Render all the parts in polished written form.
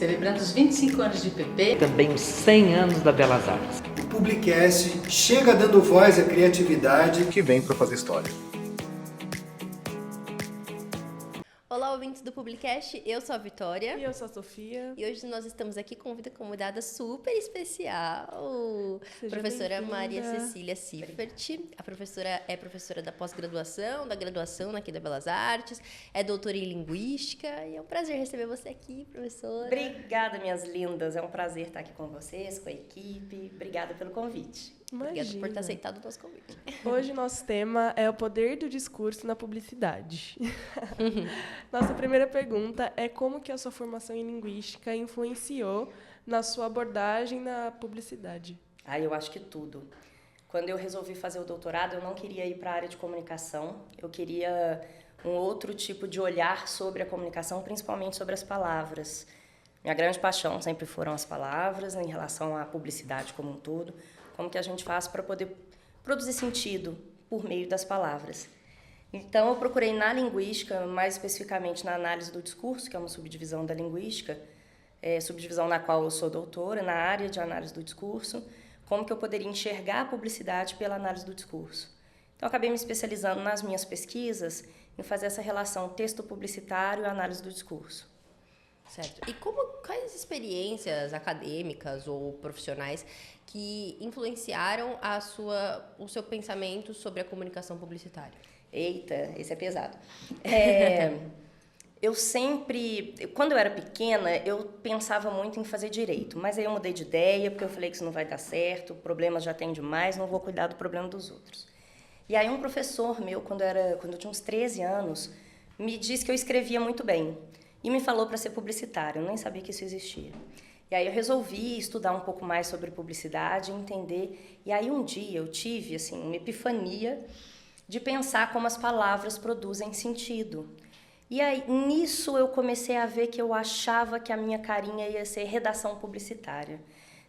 celebrando os 25 anos de PP. Também os 100 anos da Belas Artes. O Publicast chega dando voz à criatividade que vem para fazer história. Olá, ouvintes do Publicast, eu sou a Vitória. E eu sou a Sofia. E hoje nós estamos aqui com uma convidada super especial, Seja professora bem-vinda. Maria Cecília Siffert. A professora é professora da pós-graduação, da graduação aqui da Belas Artes, é doutora em Linguística e é um prazer receber você aqui, professora. Obrigada, minhas lindas. É um prazer estar aqui com vocês, com a equipe. Obrigada pelo convite. Obrigada por ter aceitado o nosso convite. Hoje nosso tema é o poder do discurso na publicidade. Nossa primeira pergunta é como que a sua formação em linguística influenciou na sua abordagem na publicidade? Eu acho que tudo. Quando eu resolvi fazer o doutorado, eu não queria ir para a área de comunicação. Eu queria um outro tipo de olhar sobre a comunicação, principalmente sobre as palavras. Minha grande paixão sempre foram as palavras, em relação à publicidade como um todo. Como que a gente faz para poder produzir sentido por meio das palavras. Então, eu procurei na linguística, mais especificamente na análise do discurso, que é uma subdivisão da linguística, subdivisão na qual eu sou doutora, na área de análise do discurso, como que eu poderia enxergar a publicidade pela análise do discurso. Então, eu acabei me especializando nas minhas pesquisas em fazer essa relação texto publicitário e análise do discurso. Certo. E quais experiências acadêmicas ou profissionais que influenciaram o seu pensamento sobre a comunicação publicitária? Eita, esse é pesado. Quando eu era pequena, eu pensava muito em fazer direito, mas aí eu mudei de ideia, porque eu falei que isso não vai dar certo, problemas já tem demais, não vou cuidar do problema dos outros. E aí um professor meu, quando eu tinha uns 13 anos, me disse que eu escrevia muito bem. E me falou para ser publicitária, eu nem sabia que isso existia. E aí eu resolvi estudar um pouco mais sobre publicidade, entender. E aí um dia eu tive uma epifania de pensar como as palavras produzem sentido. E aí nisso eu comecei a ver que eu achava que a minha carinha ia ser redação publicitária.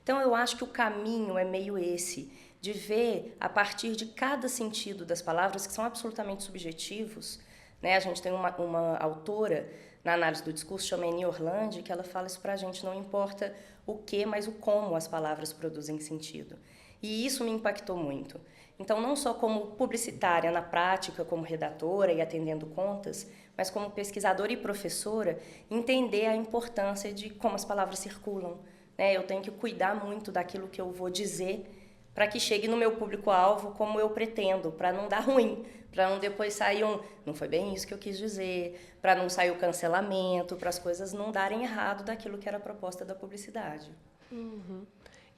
Então eu acho que o caminho é meio esse, de ver a partir de cada sentido das palavras, que são absolutamente subjetivos. Né? A gente tem uma autora na análise do discurso, chama Eni Orlandi, que ela fala isso pra gente, não importa o que, mas o como as palavras produzem sentido. E isso me impactou muito. Então, não só como publicitária na prática, como redatora e atendendo contas, mas como pesquisadora e professora, entender a importância de como as palavras circulam. Né? Eu tenho que cuidar muito daquilo que eu vou dizer para que chegue no meu público-alvo como eu pretendo, para não dar ruim, para não depois sair não foi bem isso que eu quis dizer, para não sair o cancelamento, para as coisas não darem errado daquilo que era a proposta da publicidade. Uhum.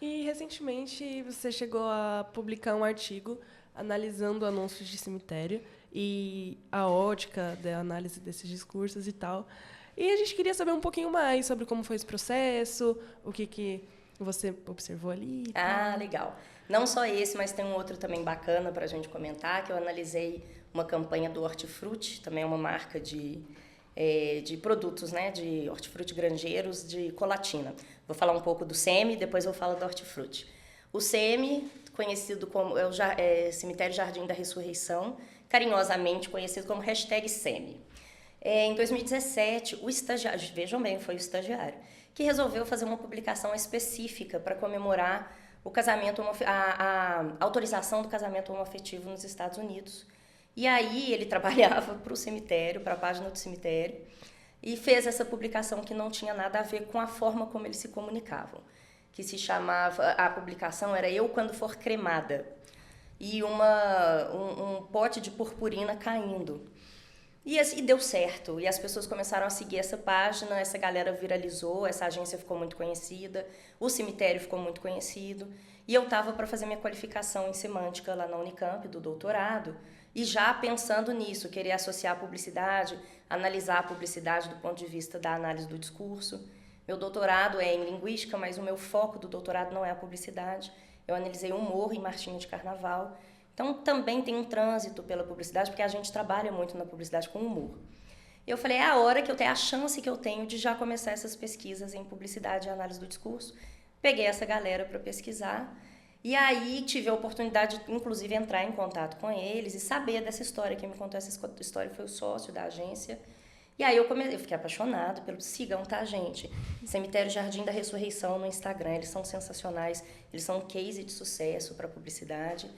E, recentemente, você chegou a publicar um artigo analisando anúncios de cemitério e a ótica da análise desses discursos e tal. E a gente queria saber um pouquinho mais sobre como foi esse processo, o que você observou ali. Legal. Não só esse, mas tem um outro também bacana para a gente comentar, que eu analisei uma campanha do Hortifruti, também é uma marca de produtos, né, de hortifruti granjeiros de Colatina. Vou falar um pouco do SEMI, depois vou falar do Hortifruti. O SEMI, conhecido como Cemitério Jardim da Ressurreição, carinhosamente conhecido como #SEMI. Em 2017, o estagiário, vejam bem, foi o estagiário, que resolveu fazer uma publicação específica para comemorar o casamento, a autorização do casamento homoafetivo nos Estados Unidos. E aí ele trabalhava para o cemitério, para a página do cemitério, e fez essa publicação que não tinha nada a ver com a forma como eles se comunicavam, que se chamava, a publicação era Eu Quando For Cremada, e um pote de purpurina caindo. E deu certo, e as pessoas começaram a seguir essa página, essa galera viralizou, essa agência ficou muito conhecida, o cemitério ficou muito conhecido, e eu estava para fazer minha qualificação em semântica lá na Unicamp, do doutorado, e já pensando nisso, querer associar a publicidade, analisar a publicidade do ponto de vista da análise do discurso. Meu doutorado é em linguística, mas o meu foco do doutorado não é a publicidade. Eu analisei humor e marchinha de carnaval. Então, também tem um trânsito pela publicidade, porque a gente trabalha muito na publicidade com humor. Eu falei, é a hora que eu tenho, a chance que eu tenho de já começar essas pesquisas em publicidade e análise do discurso. Peguei essa galera para pesquisar. E aí tive a oportunidade de, inclusive, entrar em contato com eles e saber dessa história. Quem me contou essa história foi o sócio da agência. E aí eu fiquei apaixonado pelo... Sigam, tá, gente? Cemitério Jardim da Ressurreição no Instagram. Eles são sensacionais. Eles são um case de sucesso para publicidade.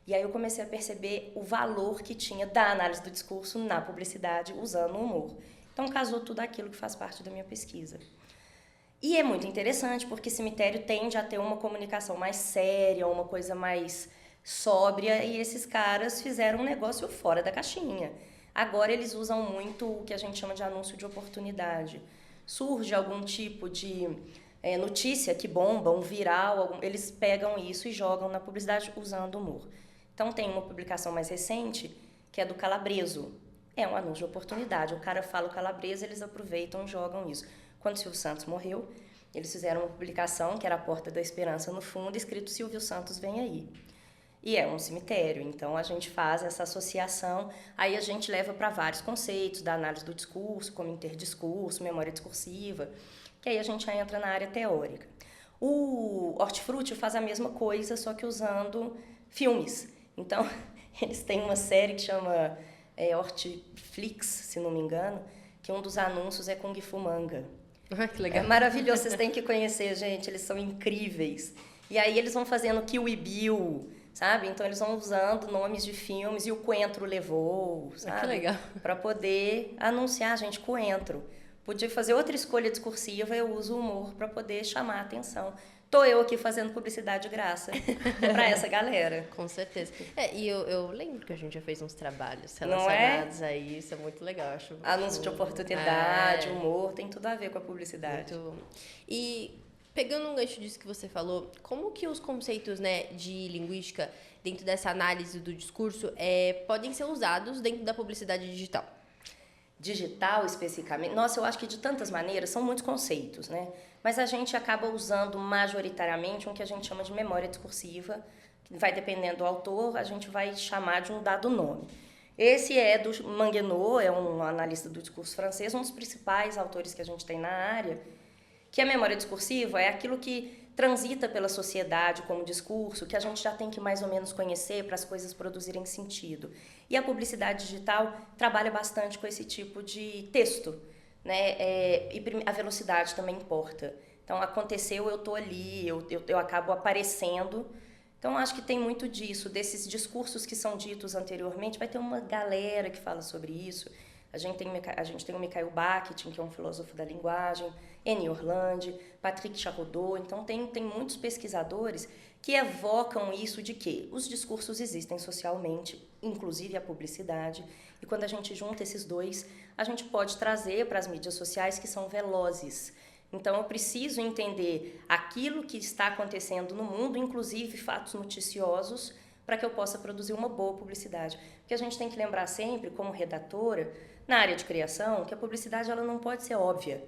E aí eu comecei a perceber o valor que tinha da análise do discurso na publicidade usando o humor. Então casou tudo aquilo que faz parte da minha pesquisa. E é muito interessante porque cemitério tende a ter uma comunicação mais séria, uma coisa mais sóbria, e esses caras fizeram um negócio fora da caixinha. Agora eles usam muito o que a gente chama de anúncio de oportunidade. Surge algum tipo de notícia que bomba, um viral, eles pegam isso e jogam na publicidade usando humor. Então tem uma publicação mais recente que é do Calabreso. É um anúncio de oportunidade. O cara fala o Calabreso, eles aproveitam e jogam isso. Quando o Silvio Santos morreu, eles fizeram uma publicação que era a Porta da Esperança no fundo, escrito Silvio Santos vem aí. E é um cemitério, então a gente faz essa associação, aí a gente leva para vários conceitos da análise do discurso, como interdiscurso, memória discursiva, que aí a gente entra na área teórica. O Hortifruti faz a mesma coisa, só que usando filmes. Então, eles têm uma série que chama Hortiflix, se não me engano, que um dos anúncios é Kung Fu Manga. Ah, que legal. É maravilhoso, vocês têm que conhecer, gente, eles são incríveis. E aí eles vão fazendo Kill Bill, sabe? Então eles vão usando nomes de filmes e o Coentro levou, sabe? Que legal. Para poder anunciar, gente, Coentro. Podia fazer outra escolha discursiva, eu uso o humor para poder chamar a atenção. Tô eu aqui fazendo publicidade de graça para essa galera. Com certeza. E eu lembro que a gente já fez uns trabalhos Não é? relacionados a isso, é muito legal. Acho Anúncio de oportunidade, humor, tem tudo a ver com a publicidade. Muito... E pegando um gancho disso que você falou, como que os conceitos, né, de linguística dentro dessa análise do discurso podem ser usados dentro da publicidade digital? Digital, especificamente? Nossa, eu acho que de tantas maneiras, são muitos conceitos, né? Mas a gente acaba usando majoritariamente um que a gente chama de memória discursiva, que vai dependendo do autor, a gente vai chamar de um dado nome. Esse é do Manguenot, é um analista do discurso francês, um dos principais autores que a gente tem na área, que a memória discursiva é aquilo que transita pela sociedade como discurso, que a gente já tem que mais ou menos conhecer para as coisas produzirem sentido. E a publicidade digital trabalha bastante com esse tipo de texto, né? E a velocidade também importa. Então, aconteceu, eu estou ali, eu acabo aparecendo. Então, acho que tem muito disso, desses discursos que são ditos anteriormente. Vai ter uma galera que fala sobre isso. A gente tem o Mikhail Bakhtin, que é um filósofo da linguagem, Annie Orlandi, Patrick Charodot. Então, tem muitos pesquisadores que evocam isso de que os discursos existem socialmente, inclusive a publicidade, e quando a gente junta esses dois, a gente pode trazer para as mídias sociais que são velozes. Então, eu preciso entender aquilo que está acontecendo no mundo, inclusive fatos noticiosos, para que eu possa produzir uma boa publicidade. Porque a gente tem que lembrar sempre, como redatora, na área de criação, que a publicidade ela não pode ser óbvia.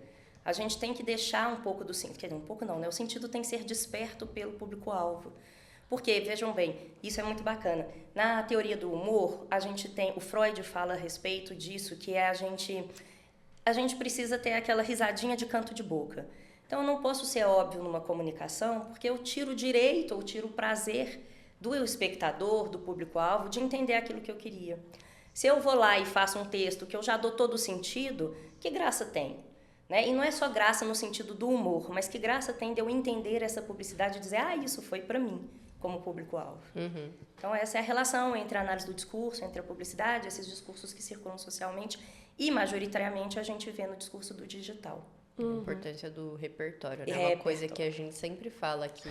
A gente tem que deixar um pouco do sentido, um pouco não, né? O sentido tem que ser desperto pelo público-alvo. Porque, vejam bem, isso é muito bacana. Na teoria do humor, a gente tem, o Freud fala a respeito disso, que é a gente precisa ter aquela risadinha de canto de boca. Então, eu não posso ser óbvio numa comunicação, porque eu tiro o direito, ou tiro o prazer do espectador, do público-alvo, de entender aquilo que eu queria. Se eu vou lá e faço um texto que eu já dou todo o sentido, que graça tem? Né? E não é só graça no sentido do humor, mas que graça tem de eu entender essa publicidade e dizer, isso foi para mim, como público-alvo. Uhum. Então, essa é a relação entre a análise do discurso, entre a publicidade, esses discursos que circulam socialmente, e, majoritariamente, a gente vê no discurso do digital. A importância do repertório, né? Uma coisa que a gente sempre fala aqui.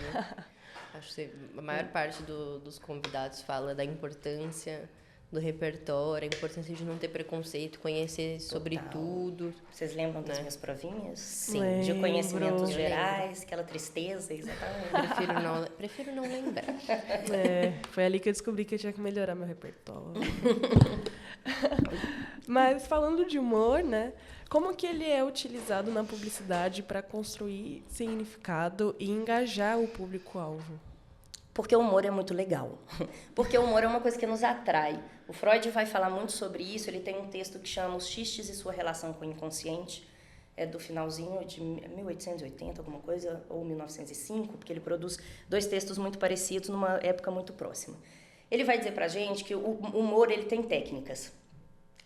Acho que a maior parte dos convidados fala da importância do repertório, a importância de não ter preconceito, conhecer sobre tudo. Vocês lembram das minhas provinhas? Sim. Lembro. De conhecimentos gerais, aquela tristeza, exatamente. Prefiro não lembrar. Foi ali que eu descobri que eu tinha que melhorar meu repertório. Mas falando de humor, né? Como que ele é utilizado na publicidade para construir significado e engajar o público-alvo? Porque o humor é muito legal. Porque o humor é uma coisa que nos atrai. O Freud vai falar muito sobre isso. Ele tem um texto que chama Os Xistes e Sua Relação com o Inconsciente. É do finalzinho de 1880, alguma coisa, ou 1905, porque ele produz dois textos muito parecidos numa época muito próxima. Ele vai dizer pra gente que o humor ele tem técnicas.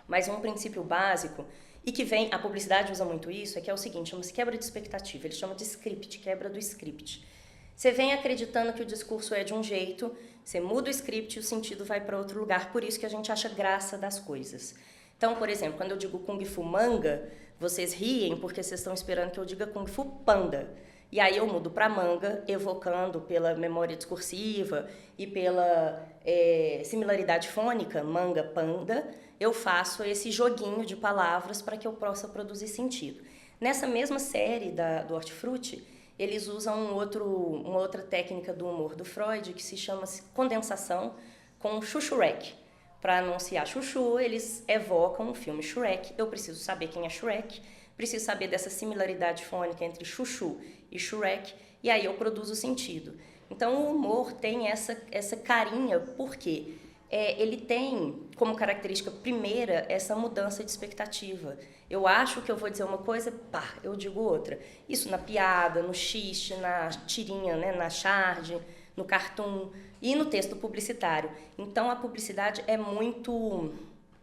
Mas um princípio básico, E que vem, a publicidade usa muito isso, é que é o seguinte, chama-se quebra de expectativa, eles chamam de script, quebra do script. Você vem acreditando que o discurso é de um jeito, você muda o script e o sentido vai para outro lugar, por isso que a gente acha graça das coisas. Então, por exemplo, quando eu digo Kung Fu Manga, vocês riem porque vocês estão esperando que eu diga Kung Fu Panda. E aí eu mudo para manga, evocando pela memória discursiva e pela similaridade fônica, manga, panda, eu faço esse joguinho de palavras para que eu possa produzir sentido. Nessa mesma série do Hortifruti, eles usam uma outra técnica do humor do Freud, que se chama condensação com chuchurek. Para anunciar chuchu, eles evocam o filme Shrek. Eu preciso saber quem é Shrek, preciso saber dessa similaridade fônica entre chuchu e Shrek, e aí eu produzo sentido. Então, o humor tem essa carinha, por quê? Ele tem como característica primeira essa mudança de expectativa. Eu acho que eu vou dizer uma coisa, pá, eu digo outra. Isso na piada, no xiste, na tirinha, né, na charge, no cartoon e no texto publicitário. Então, a publicidade é muito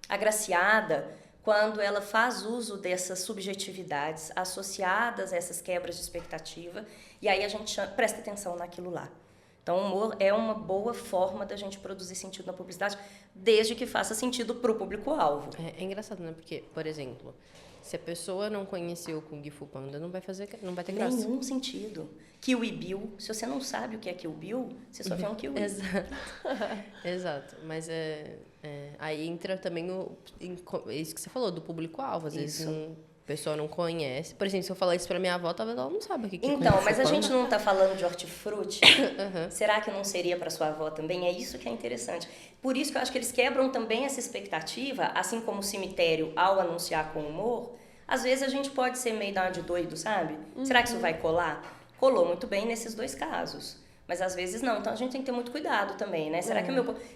agraciada quando ela faz uso dessas subjetividades associadas a essas quebras de expectativa, e aí a gente presta atenção naquilo lá. Então, o humor é uma boa forma da gente produzir sentido na publicidade, desde que faça sentido para o público-alvo. É engraçado, né? Porque, por exemplo, se a pessoa não conheceu o Kung Fu Panda, não vai ter graça. Nenhum sentido. Kill Bill, se você não sabe o que é Kill Bill, você só vê um Kill Bill. Exato. Exato. Mas aí entra também isso que você falou, do público-alvo. Às vezes a pessoa não conhece. Por exemplo, se eu falar isso pra minha avó, talvez ela não saiba o que é Kung Fu Então, mas a Panda. gente não está falando de hortifruti? Será que não seria para sua avó também? É isso que é interessante. Por isso que eu acho que eles quebram também essa expectativa, assim como o cemitério, ao anunciar com humor, às vezes a gente pode ser meio de doido, sabe? Será que isso vai colar? Colou muito bem nesses dois casos. Mas às vezes não. Então a gente tem que ter muito cuidado também, né?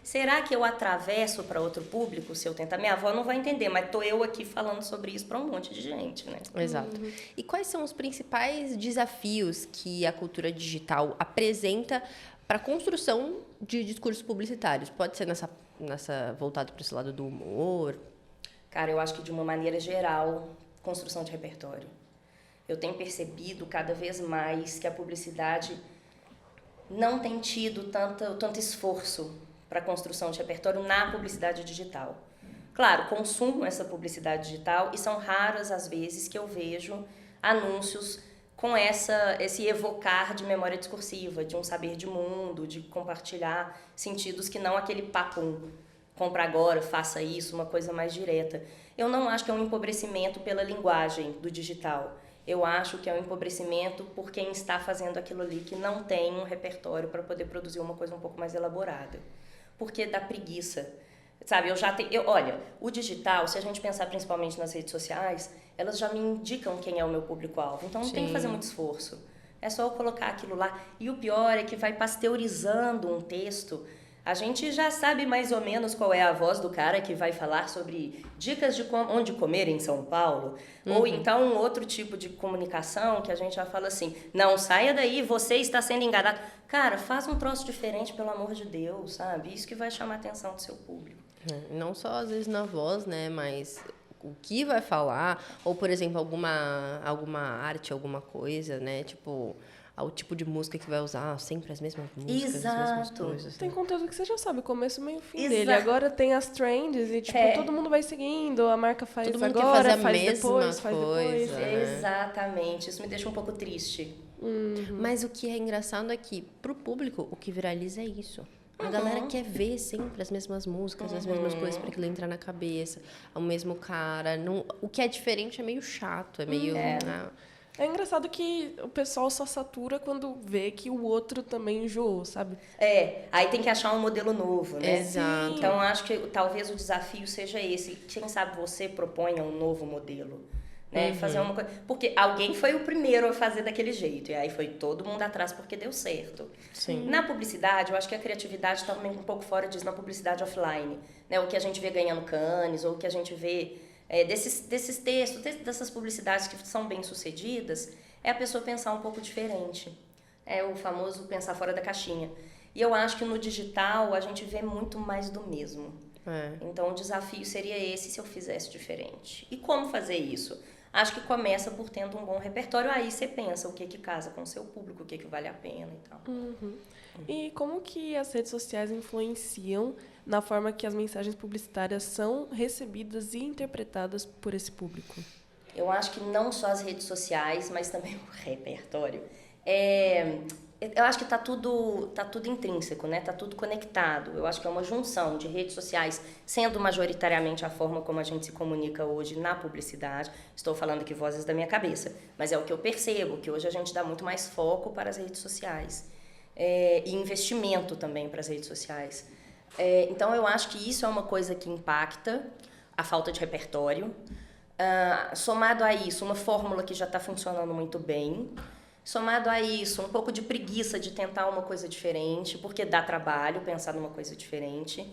Será que eu atravesso para outro público se eu tentar? Minha avó não vai entender, mas tô eu aqui falando sobre isso para um monte de gente, né? Exato. E quais são os principais desafios que a cultura digital apresenta para a construção de discursos publicitários? Pode ser voltado para esse lado do humor? Cara, eu acho que de uma maneira geral, construção de repertório. Eu tenho percebido cada vez mais que a publicidade não tem tido tanto esforço para a construção de repertório na publicidade digital. Claro, consumo essa publicidade digital e são raras as vezes que eu vejo anúncios com esse evocar de memória discursiva, de um saber de mundo, de compartilhar sentidos que não aquele papum, compra agora, faça isso, uma coisa mais direta. Eu não acho que é um empobrecimento pela linguagem do digital. Eu acho que é um empobrecimento por quem está fazendo aquilo ali que não tem um repertório para poder produzir uma coisa um pouco mais elaborada. Porque dá preguiça. Sabe, olha, o digital, se a gente pensar principalmente nas redes sociais, elas já me indicam quem é o meu público-alvo. Então não tem que fazer muito esforço. É só eu colocar aquilo lá. E o pior é que vai pasteurizando um texto. A gente já sabe mais ou menos qual é a voz do cara que vai falar sobre dicas de onde comer em São Paulo. Ou então um outro tipo de comunicação que a gente já fala assim, não, saia daí, você está sendo enganado. Cara, faz um troço diferente, pelo amor de Deus, sabe? Isso que vai chamar a atenção do seu público. Não só às vezes na voz, né, mas o que vai falar, ou por exemplo, alguma arte, alguma coisa, né, tipo, o tipo de música que vai usar, sempre as mesmas músicas, Exato. as mesmas coisas. Tem né? conteúdo que você já sabe, começo, meio, fim Exato. dele. Agora tem as trends e, tipo, todo mundo vai seguindo, a marca faz Todo mundo agora, quer fazer a faz mesma depois, faz depois. coisa. né? Exatamente. Isso me deixa um pouco triste. Mas o que é engraçado é que, pro público, o que viraliza é isso. A galera quer ver sempre as mesmas músicas, as mesmas coisas para aquilo entrar na cabeça. O mesmo cara. O que é diferente é meio chato, é meio... É engraçado que o pessoal só satura quando vê que o outro também enjoou, sabe? Aí tem que achar um modelo novo, né? Exato. Então, acho que talvez o desafio seja esse. Quem sabe você proponha um novo modelo, né? Fazer uma coisa... Porque alguém foi o primeiro a fazer daquele jeito, e aí foi todo mundo atrás porque deu certo. Sim. Na publicidade, eu acho que a criatividade está também um pouco fora disso, na publicidade offline, né? O que a gente vê ganhando Cannes, ou o que a gente vê... desses textos, dessas publicidades que são bem-sucedidas, é a pessoa pensar um pouco diferente. É o famoso pensar fora da caixinha. E eu acho que no digital a gente vê muito mais do mesmo. Então, o desafio seria esse se eu fizesse diferente. E como fazer isso? Acho que começa por tendo um bom repertório. Aí você pensa o que casa com o seu público, o que vale a pena e tal. E como que as redes sociais influenciam na forma que as mensagens publicitárias são recebidas e interpretadas por esse público? Eu acho que não só as redes sociais, mas também o repertório. Eu acho que tá tudo intrínseco, né? Tá tudo conectado. Eu acho que é uma junção de redes sociais, sendo majoritariamente a forma como a gente se comunica hoje na publicidade. Estou falando aqui vozes da minha cabeça, mas é o que eu percebo, que hoje a gente dá muito mais foco para as redes sociais. E investimento também para as redes sociais. Então, eu acho que isso é uma coisa que impacta a falta de repertório. Somado a isso, uma fórmula que já está funcionando muito bem. Somado a isso, um pouco de preguiça de tentar uma coisa diferente, porque dá trabalho pensar numa coisa diferente.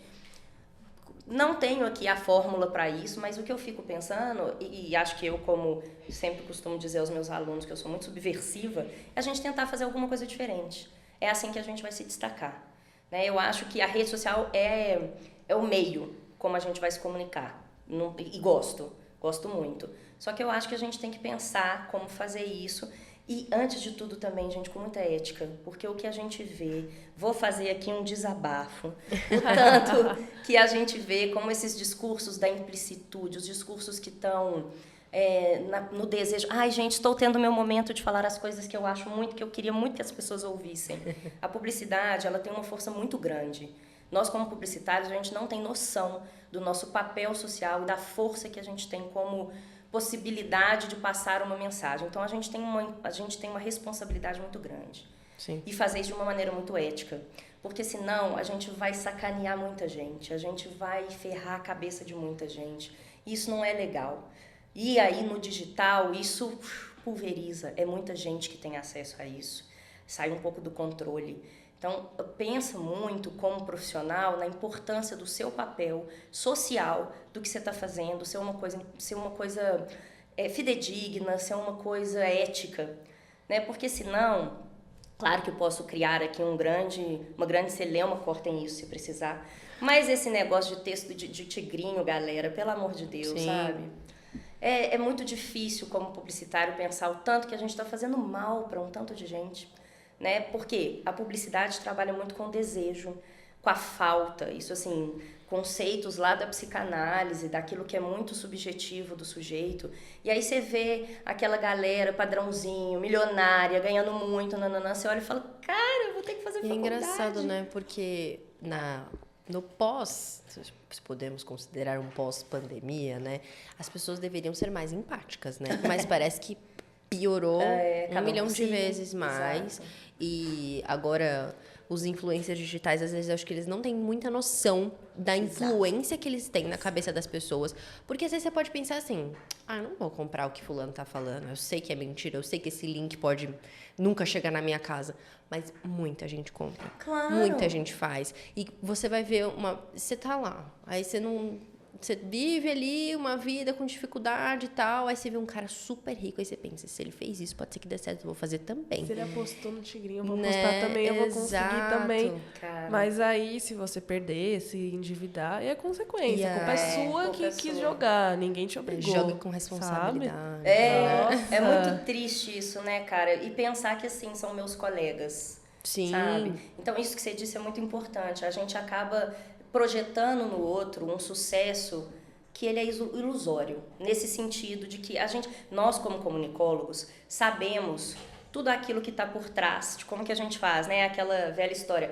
Não tenho aqui a fórmula para isso, mas o que eu fico pensando, e acho que eu, como sempre costumo dizer aos meus alunos, que eu sou muito subversiva, é a gente tentar fazer alguma coisa diferente. É assim que a gente vai se destacar. Né? Eu acho que a rede social é o meio como a gente vai se comunicar. E gosto muito. Só que eu acho que a gente tem que pensar como fazer isso. E, antes de tudo, também, gente, com muita ética. Porque o que a gente vê... Vou fazer aqui um desabafo. O tanto que a gente vê como esses discursos da implicitude, os discursos que estão no desejo... Ai, gente, estou tendo meu momento de falar as coisas que eu acho muito, que eu queria muito que as pessoas ouvissem. A publicidade, ela tem uma força muito grande. Nós, como publicitários, a gente não tem noção do nosso papel social e da força que a gente tem como possibilidade de passar uma mensagem. Então, a gente tem uma responsabilidade muito grande. Sim. E fazer isso de uma maneira muito ética. Porque, senão, a gente vai sacanear muita gente, a gente vai ferrar a cabeça de muita gente. E isso não é legal. E aí, no digital, isso pulveriza. É muita gente que tem acesso a isso. Sai um pouco do controle. Então, pensa muito como profissional na importância do seu papel social, do que você está fazendo, ser uma coisa fidedigna, ser uma coisa ética, né? Porque senão, claro que eu posso criar aqui uma grande celeuma, cortem isso se precisar, mas esse negócio de texto de tigrinho, galera, pelo amor de Deus, Sim. sabe? É muito difícil como publicitário pensar o tanto que a gente está fazendo mal para um tanto de gente. Né? Porque a publicidade trabalha muito com o desejo, com a falta, isso assim, conceitos lá da psicanálise, daquilo que é muito subjetivo do sujeito. E aí você vê aquela galera padrãozinho, milionária, ganhando muito, nananã, você olha e fala, cara, eu vou ter que fazer faculdade. É engraçado, né? Porque no pós, se podemos considerar um pós-pandemia, né? As pessoas deveriam ser mais empáticas, né? Mas parece que piorou 1 milhão de vezes mais. Exato. E agora, os influencers digitais, às vezes, eu acho que eles não têm muita noção da influência que eles têm na cabeça das pessoas. Porque às vezes você pode pensar assim, eu não vou comprar o que fulano tá falando, eu sei que é mentira, eu sei que esse link pode nunca chegar na minha casa. Mas muita gente compra. Claro. Muita gente faz. E você vai ver você tá lá, aí você vive ali uma vida com dificuldade e tal, aí você vê um cara super rico, aí você pensa, se ele fez isso, pode ser que dê certo, eu vou fazer também. Se ele apostou no tigrinho, eu vou Né? apostar também, eu vou conseguir Exato. também. Cara. Mas aí, se você perder, se endividar, é consequência. A culpa é sua culpa que é quis sua. jogar, ninguém te obrigou. Joga com responsabilidade. É muito triste isso, né, cara? E pensar que, assim, são meus colegas, Sim. sabe? Então, isso que você disse é muito importante. A gente acaba projetando no outro um sucesso que ele é ilusório, nesse sentido de que nós como comunicólogos, sabemos tudo aquilo que está por trás, de como que a gente faz, né? Aquela velha história,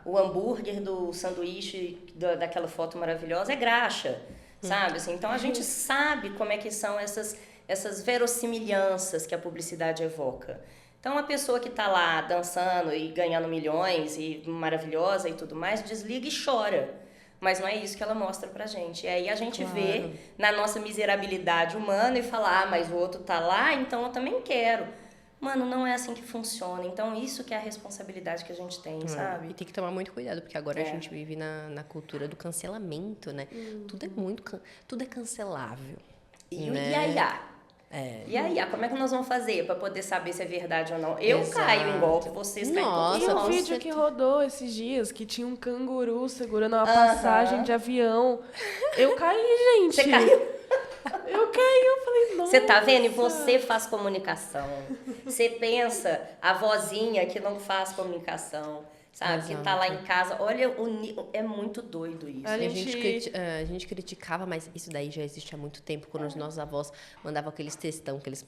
o hambúrguer do sanduíche daquela foto maravilhosa é graxa, sabe? Assim, então a gente sabe como é que são essas verossimilhanças que a publicidade evoca. Então, a pessoa que está lá dançando e ganhando milhões e maravilhosa e tudo mais, desliga e chora. Mas não é isso que ela mostra pra gente. E aí a gente vê na nossa miserabilidade humana e fala, mas o outro tá lá, então eu também quero. Mano, não é assim que funciona. Então, isso que é a responsabilidade que a gente tem, sabe? E tem que tomar muito cuidado, porque agora a gente vive na cultura do cancelamento, né? Tudo é cancelável. E né? o iaiá. E aí, como é que nós vamos fazer para poder saber se é verdade ou não? Eu caio em golpe, vocês caem Nossa, E em o golpe. vídeo que rodou esses dias, que tinha um canguru segurando uma passagem de avião. Eu caí, gente. Você caiu? Eu caí, eu falei, nossa. Você tá vendo? E você faz comunicação. Você pensa a vozinha que não faz comunicação, sabe? Que tá lá em casa. Olha, é muito doido isso. A E gente- a gente criticava, mas isso daí já existe há muito tempo, quando os nossos avós mandavam aqueles textão que eles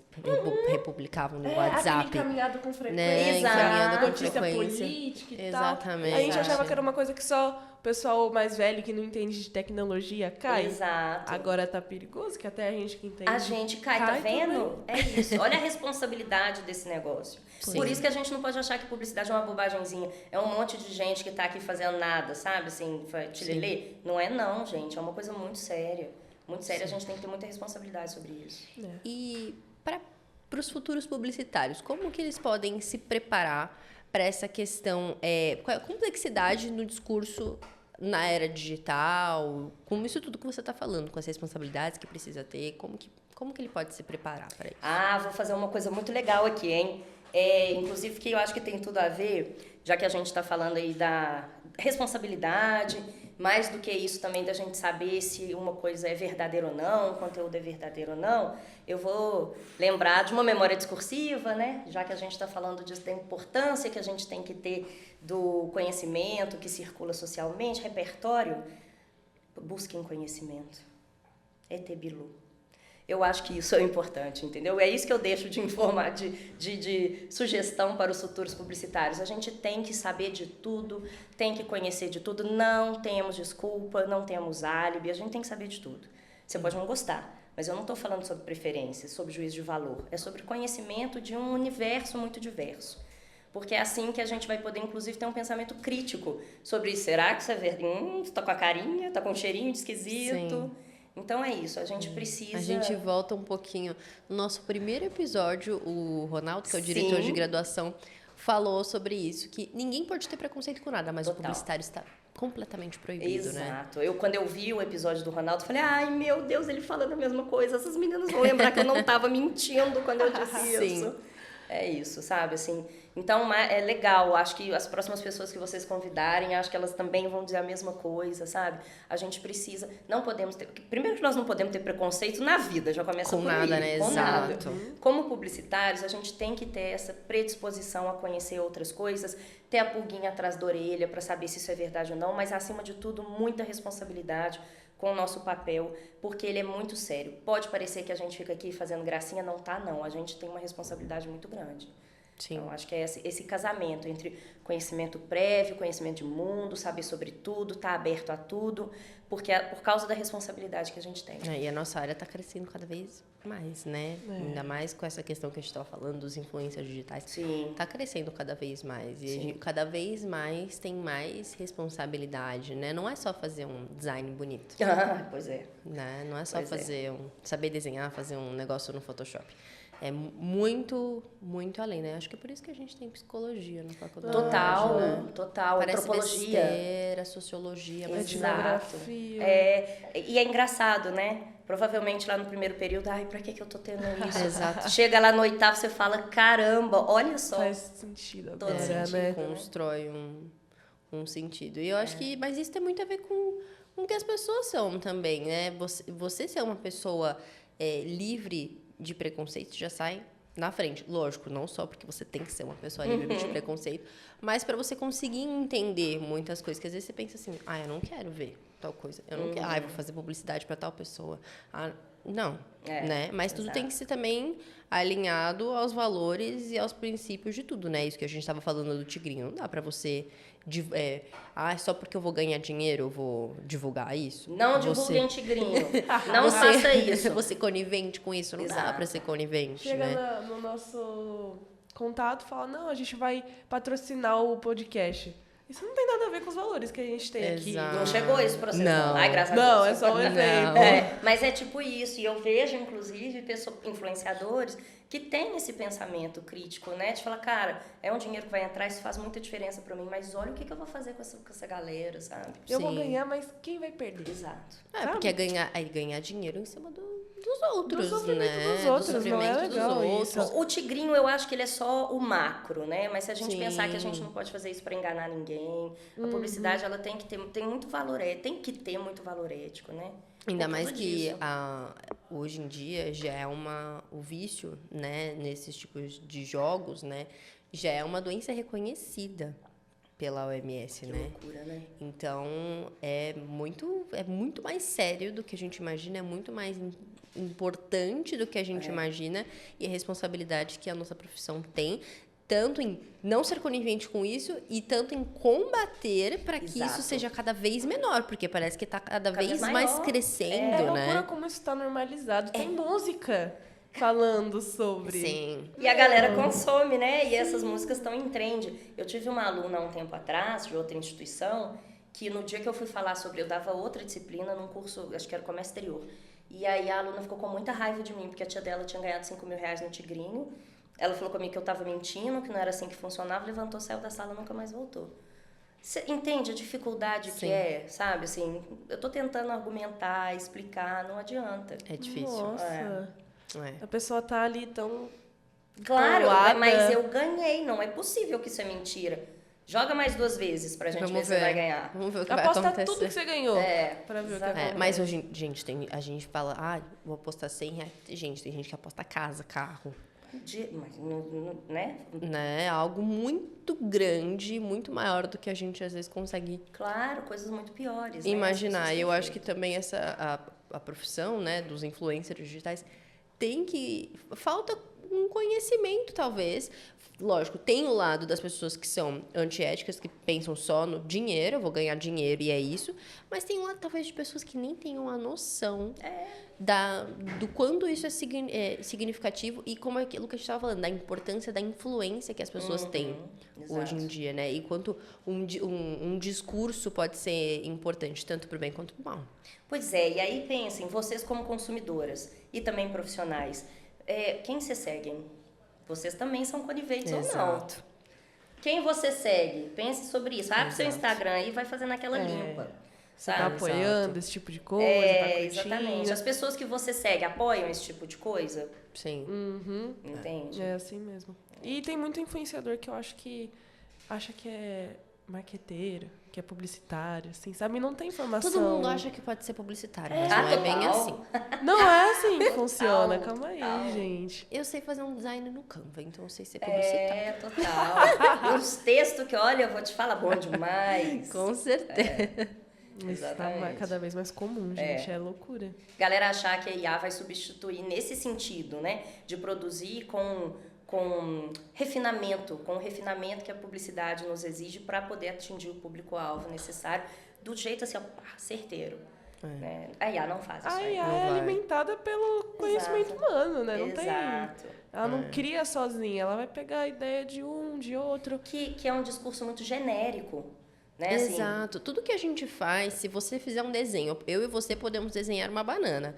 republicavam no WhatsApp. Aquele encaminhado com frequência. Né? Exato. Encaminhado com Notícia frequência. política e Exatamente. tal. A gente achava que era uma coisa que só o pessoal mais velho, que não entende de tecnologia, cai. Exato. Agora tá perigoso, que até a gente que entende. A gente cai, tá vendo? É isso. Olha a responsabilidade desse negócio. Por isso que a gente não pode achar que publicidade é uma bobagemzinha. É um monte de gente que tá aqui fazendo nada, sabe? Assim, tilelê. Não é não, gente. É uma coisa muito séria. Muito séria. A gente tem que ter muita responsabilidade sobre isso. E para os futuros publicitários, como que eles podem se preparar para essa questão, qual é a complexidade no discurso na era digital, com isso tudo que você está falando, com as responsabilidades que precisa ter, como que ele pode se preparar para isso? Vou fazer uma coisa muito legal aqui, hein? Inclusive que eu acho que tem tudo a ver, já que a gente está falando aí da responsabilidade, mais do que isso também da gente saber se uma coisa é verdadeira ou não, o conteúdo é verdadeiro ou não, eu vou lembrar de uma memória discursiva, né? Já que a gente está falando disso, da importância que a gente tem que ter do conhecimento que circula socialmente, repertório, busquem conhecimento. ET Bilu. Eu acho que isso é importante, entendeu? É isso que eu deixo de informar, de sugestão para os futuros publicitários. A gente tem que saber de tudo, tem que conhecer de tudo. Não temos desculpa, não temos álibi, a gente tem que saber de tudo. Você pode não gostar, mas eu não estou falando sobre preferências, sobre juízo de valor. É sobre conhecimento de um universo muito diverso. Porque é assim que a gente vai poder, inclusive, ter um pensamento crítico sobre será que isso é verdade? Tá com a carinha, tá com um cheirinho de esquisito. Sim. Então é isso, a gente precisa... A gente volta um pouquinho. No nosso primeiro episódio, o Ronaldo, que é o diretor de graduação, falou sobre isso, que ninguém pode ter preconceito com nada, mas o publicitário está completamente proibido, né? Exato. Quando eu vi o episódio do Ronaldo, falei, ai, meu Deus, ele falando a mesma coisa. Essas meninas vão lembrar que eu não estava mentindo quando eu disse isso. É isso, sabe? Assim, então, é legal. Acho que as próximas pessoas que vocês convidarem, acho que elas também vão dizer a mesma coisa, sabe? A gente precisa... Não podemos ter... Primeiro que nós não podemos ter preconceito na vida, já começa com por nada, aí. né? Com nada. Exato. Como publicitários, a gente tem que ter essa predisposição a conhecer outras coisas, ter a pulguinha atrás da orelha para saber se isso é verdade ou não, mas, acima de tudo, muita responsabilidade com o nosso papel, porque ele é muito sério. Pode parecer que a gente fica aqui fazendo gracinha, não tá, não. A gente tem uma responsabilidade muito grande. Sim. Então, acho que é esse casamento entre conhecimento prévio, conhecimento de mundo, saber sobre tudo, estar aberto a tudo, porque é por causa da responsabilidade que a gente tem. E a nossa área está crescendo cada vez mais, né? Ainda mais com essa questão que a gente estava falando dos influencers digitais. Sim. Está crescendo cada vez mais. E a gente, cada vez mais tem mais responsabilidade, né? Não é só fazer um design bonito. Pois é. Né? Não é só saber desenhar, fazer um negócio no Photoshop. É muito, muito além, né? Acho que é por isso que a gente tem psicologia na faculdade. Total, né? total. Parece antropologia. besteira, sociologia. Mas Etnografia. E é engraçado, né? Provavelmente lá no primeiro período, ai, pra que eu tô tendo isso? Exato. Chega lá no oitavo, você fala, caramba, olha só. Faz sentido agora, Todo sentido, né? Constrói um sentido. E eu acho que... Mas isso tem muito a ver com o que as pessoas são também, né? Você ser uma pessoa livre de preconceito já sai na frente. Lógico, não só porque você tem que ser uma pessoa livre de preconceito, mas para você conseguir entender muitas coisas, que às vezes você pensa assim, eu não quero ver tal coisa, eu não quero, eu vou fazer publicidade para tal pessoa. Não, né? Mas tudo tem que ser também alinhado aos valores e aos princípios de tudo, né? Isso que a gente estava falando do tigrinho. Não dá para você... só porque eu vou ganhar dinheiro eu vou divulgar isso? Não divulguem tigrinho. Não faça isso. Você conivente com isso? Não dá para ser conivente, Chega né? no nosso contato e fala, não, a gente vai patrocinar o podcast. Isso não tem nada a ver com os valores que a gente tem aqui. Exato. Não chegou esse processo. Não. Ai, graças a Deus. Não, é só um exemplo. Mas é tipo isso. E eu vejo, inclusive, influenciadores que têm esse pensamento crítico, né? De falar, cara, é um dinheiro que vai entrar, isso faz muita diferença pra mim, mas olha o que eu vou fazer com essa galera, sabe? Eu vou Sim. ganhar, mas quem vai perder? Exato. Porque é ganhar dinheiro em cima dos outros, Do sofrimento né? dos outros, do não é sofrimento dos legal outros. isso. O tigrinho, eu acho que ele é só o macro, né? Mas se a gente Sim. pensar que a gente não pode fazer isso para enganar ninguém, a Uhum. publicidade, ela tem que ter muito valor, tem que ter muito valor ético, né? Ainda Por mais tudo que disso. hoje em dia já é o vício, né, nesses tipos de jogos, né, já é uma doença reconhecida pela OMS, Que né? loucura, né? Então é muito mais sério do que a gente imagina, é muito mais importante do que a gente imagina e a responsabilidade que a nossa profissão tem. Tanto em não ser conivente com isso e tanto em combater para que isso Exato. seja cada vez menor, porque parece que está cada vez vez mais maior. crescendo, É loucura né? como isso tá normalizado. Tem música falando sobre. Sim. E a galera consome, né? E essas músicas estão em trend. Eu tive uma aluna há um tempo atrás, de outra instituição, que no dia que eu fui falar sobre... Eu dava outra disciplina num curso, acho que era comércio exterior. E aí a aluna ficou com muita raiva de mim, porque a tia dela tinha ganhado R$5.000 no Tigrinho. Ela falou comigo que eu estava mentindo, que não era assim que funcionava, levantou, saiu da sala e nunca mais voltou. Você entende a dificuldade que é, sabe? Assim, eu tô tentando argumentar, explicar, não adianta. É difícil. Nossa. É. A pessoa tá ali tão... Claro, Colada. mas eu ganhei, não é possível que isso é mentira. Joga mais 2 vezes pra gente ver se você vai ganhar. Vamos ver o que vai Aposta acontecer. tudo que você ganhou. É, Pra ver o que exato. acontece. Mas hoje, gente, a gente fala, vou apostar R$100. Gente, tem gente que aposta casa, carro. Né? Né? É algo muito grande, muito maior do que a gente às vezes consegue Claro, coisas muito piores. imaginar. Né? E eu acho que também a profissão, né, dos influencers digitais falta um conhecimento, talvez. Lógico, tem o lado das pessoas que são antiéticas, que pensam só no dinheiro, eu vou ganhar dinheiro e é isso. Mas tem o lado, talvez, de pessoas que nem tenham a noção do quanto isso é significativo e como aquilo que a gente estava falando, da importância da influência que as pessoas têm hoje em dia, né? E quanto um discurso pode ser importante, tanto para o bem quanto para o mal. Pois é, e aí pensem, vocês como consumidoras e também profissionais, quem vocês seguem? Vocês também são coniventes ou não. Exato. Quem você segue? Pense sobre isso. Abre seu Instagram e vai fazendo aquela limpa. Você tá Sabe? apoiando esse tipo de coisa, tá curtindo. Exatamente. As pessoas que você segue apoiam esse tipo de coisa? Sim. Entende? É assim mesmo. E tem muito influenciador que eu acho que acha que é marqueteiro, que é publicitário, assim, sabe? E não tem informação. Todo mundo acha que pode ser publicitário, mas não é total. bem assim. Não é assim que funciona. Total, Calma aí, total. gente. Eu sei fazer um design no Canva, então eu sei ser publicitário. Total. E os textos que, olha, eu vou te falar, bom demais. Com certeza. Isso tá Exatamente. cada vez mais comum, gente. É loucura. Galera achar que a IA vai substituir nesse sentido, né? De produzir com refinamento, com o refinamento que a publicidade nos exige para poder atingir o público-alvo necessário do jeito assim, ó, certeiro. Né? A IA não faz isso A aí. IA Não é vai. alimentada pelo conhecimento humano, né? Não tem. Exato. Ela não cria sozinha, ela vai pegar a ideia de um, de outro. Que é um discurso muito genérico. Né? Assim, Exato. Tudo que a gente faz, se você fizer um desenho, eu e você podemos desenhar uma banana.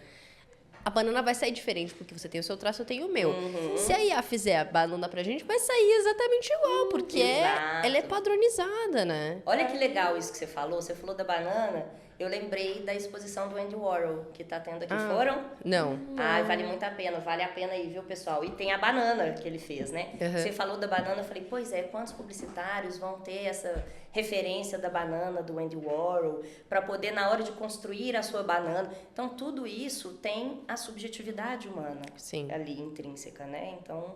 A banana vai sair diferente, porque você tem o seu traço, eu tenho o meu. Se a IA fizer a banana pra gente, vai sair exatamente igual, porque exato. ela é padronizada, né? Olha que legal isso que você falou. Você falou da banana. Eu lembrei da exposição do Andy Warhol, que tá tendo aqui. Foram? Não. Ai, vale muito a pena. Vale a pena aí, viu, pessoal? E tem a banana que ele fez, né? Você falou da banana, eu falei, pois é, quantos publicitários vão ter essa referência da banana do Andy Warhol para poder, na hora de construir a sua banana... Então, tudo isso tem a subjetividade humana ali, intrínseca, né? Então...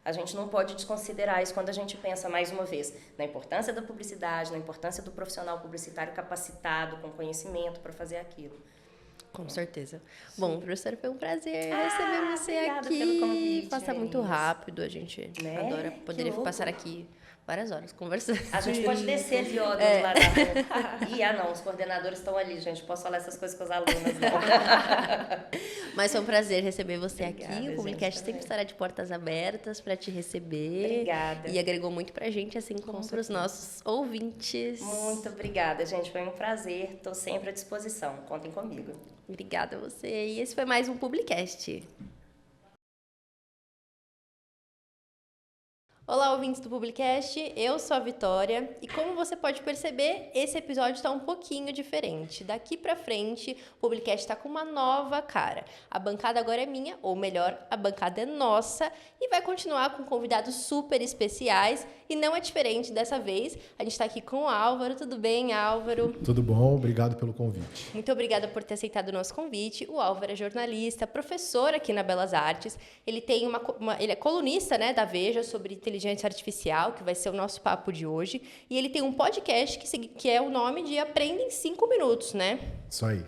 A gente não pode desconsiderar isso quando a gente pensa, mais uma vez, na importância da publicidade, na importância do profissional publicitário capacitado, com conhecimento para fazer aquilo. Com certeza. Bom, professora, foi um prazer receber você obrigada aqui. pelo convite, Passa muito meninas. rápido, a gente Né? adora. Que Poderia louco. passar aqui várias horas conversando. A gente pode descer ali, ó, do outro lado da rua. Não, os coordenadores estão ali, gente. Posso falar essas coisas com as alunas, não. Mas foi um prazer receber você Obrigada, aqui. O Publicast gente, sempre também. estará de portas abertas para te receber. Obrigada. E agregou muito pra gente, assim como para os nossos ouvintes. Muito obrigada, gente. Foi um prazer. Estou sempre à disposição. Contem comigo. Obrigada a você. E esse foi mais um Publicast. Olá, ouvintes do Publicast, eu sou a Vitória e como você pode perceber, esse episódio está um pouquinho diferente. Daqui pra frente, o Publicast está com uma nova cara. A bancada agora é minha, ou melhor, a bancada é nossa e vai continuar com convidados super especiais e não é diferente dessa vez. A gente está aqui com o Álvaro. Tudo bem, Álvaro? Tudo bom, obrigado pelo convite. Muito obrigada por ter aceitado o nosso convite. O Álvaro é jornalista, professor aqui na Belas Artes. Ele tem ele é colunista, né, da Veja sobre inteligência artificial, que vai ser o nosso papo de hoje. E ele tem um podcast que é o nome de Aprenda em 5 Minutos, né? Isso aí.